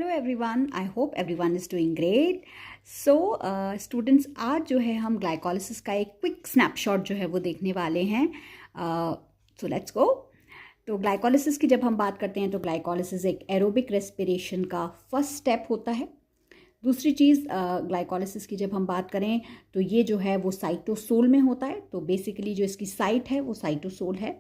Hello everyone, I hope everyone is doing great. So students, आज जो है हम ग्लाइकोलिसिस का एक क्विक स्नैपशॉट जो है वो देखने वाले हैं। So let's go. तो ग्लाइकोलिसिस की जब हम बात करते हैं तो ग्लाइकोलिसिस एक एरोबिक रेस्पिरेशन का फर्स्ट स्टेप होता है। दूसरी चीज़, ग्लाइकोलिसिस की जब हम बात करें तो ये जो है वो साइटोसोल में होता है। तो बेसिकली जो इसकी साइट है वो साइटोसोल है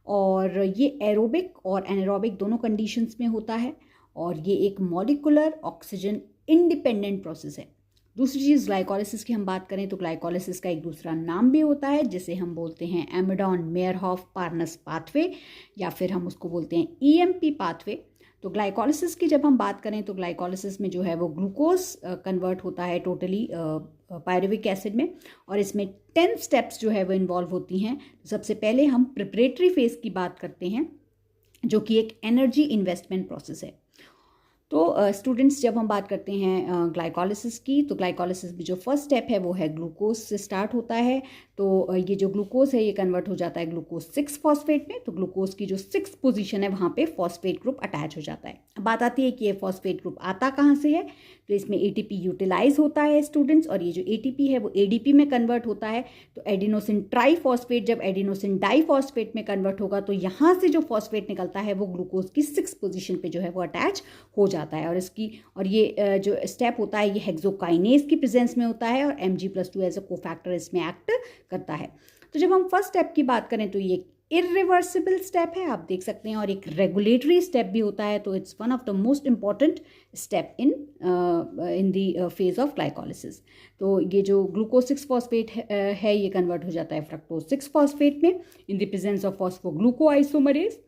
और ये एरोबिक और एनारोबिक दोनों कंडीशंस में होता है और ये एक मॉलिकुलर ऑक्सीजन इंडिपेंडेंट प्रोसेस है। दूसरी चीज़, ग्लाइकोलिसिस की हम बात करें तो ग्लाइकोलिसिस का एक दूसरा नाम भी होता है जिसे हम बोलते हैं एमिडॉन मेयरहॉफ पार्नस पाथवे या फिर हम उसको बोलते हैं ईएमपी पाथवे। तो ग्लाइकोलिसिस की जब हम बात करें तो ग्लाइकोलिसिस में जो है वो ग्लूकोज कन्वर्ट होता है टोटली पायरुविक एसिड में और इसमें 10 स्टेप्स जो है वो इन्वॉल्व होती हैं। सबसे पहले हम प्रिपरेटरी फेज की बात करते हैं जो कि एक एनर्जी इन्वेस्टमेंट प्रोसेस है। तो स्टूडेंट्स, जब हम बात करते हैं ग्लाइकोलिसिस की तो ग्लाइकोलिसिस में जो फर्स्ट स्टेप है वो है ग्लूकोज से स्टार्ट होता है। तो ये जो ग्लूकोज है ये कन्वर्ट हो जाता है ग्लूकोज 6 फॉस्फेट में। तो ग्लूकोज की जो 6 पोजीशन है वहाँ पे फॉस्फेट ग्रुप अटैच हो जाता है। अब बात आती है कि ये फॉस्फेट ग्रुप आता कहाँ से है। तो इसमें एटीपी यूटिलाइज होता है स्टूडेंट्स और ये जो एटीपी है वो एडीपी में कन्वर्ट होता है। तो एडिनोसिन ट्राईफॉस्फेट जब एडिनोसिन डाईफॉस्फेट में कन्वर्ट होगा तो यहाँ से जो फॉस्फेट निकलता है वो ग्लूकोज की 6 पोजीशन पे जो है वो अटैच हो जाता है। और ये जो स्टेप होता है ये हेक्सोकाइनेज की प्रेजेंस में होता है और Mg+2 एज अ कोफैक्टर इसमें एक्ट करता है। तो जब हम फर्स्ट स्टेप की बात करें तो ये इरिवर्सिबल स्टेप है, आप देख सकते हैं, और एक रेगुलेटरी स्टेप भी होता है। तो it's one of the most important step in the phase of glycolysis. तो ये जो ग्लूकोज 6 फॉस्फेट है ये कन्वर्ट हो जाता है फ्रक्टोज 6 फॉस्फेट में in the presence of phosphoglucoisomerase.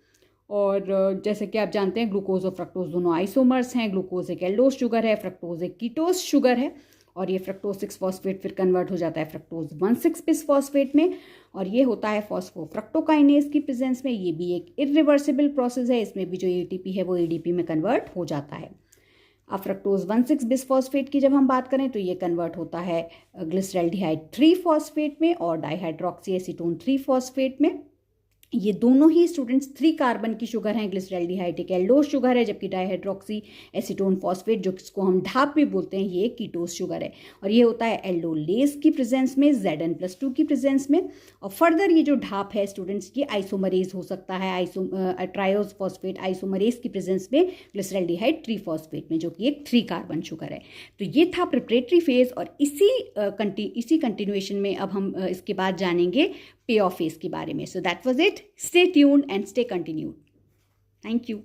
और जैसे कि आप जानते हैं ग्लूकोज और फ्रक्टोज दोनों आइसोमर्स हैं। ग्लूकोज एक एल्डोज शुगर है, फ्रक्टोज एक कीटोज शुगर है और ये फ्रक्टोज 6 फॉस्फेट फिर कन्वर्ट हो जाता है फ्रक्टोज 1,6 बिस फॉस्फेट में और ये होता है फॉस्फोफ्रक्टोकाइनेज की प्रेजेंस में। ये भी एक इरिवर्सिबल प्रोसेस है, इसमें भी जो एटीपी है वो एडीपी में कन्वर्ट हो जाता है। अब फ्रक्टोज 1,6 बिस फॉस्फेट की जब हम बात करें तो ये कन्वर्ट होता है ग्लिसरैल्डिहाइड 3 फॉस्फेट में और डाइहाइड्रोक्सी एसीटोन 3 फॉस्फेट में। ये दोनों ही स्टूडेंट्स 3 कार्बन की शुगर हैं। ग्लिसरैल्डिहाइड एक एल्डोज शुगर है जबकि डाइहाइड्रोक्सी एसीटोन फॉस्फेट जो इसको हम ढाप भी बोलते हैं ये एक कीटोज शुगर है और ये होता है एल्डोलेस की प्रेजेंस में Zn+2 की प्रेजेंस में। और फर्दर ये जो ढाप है स्टूडेंट्स ये आइसोमरेज हो सकता है ट्रायोज फॉस्फेट आइसोमरेज की प्रेजेंस में ग्लिसरैल्डिहाइड 3 फॉस्फेट में जो कि एक 3 कार्बन शुगर है। तो ये था प्रिपरेटरी फेज और इसी कंटिन्यूएशन में अब हम इसके बाद जानेंगे पे ऑफ फेज के बारे में। So that was it. Stay tuned and stay continued. Thank you.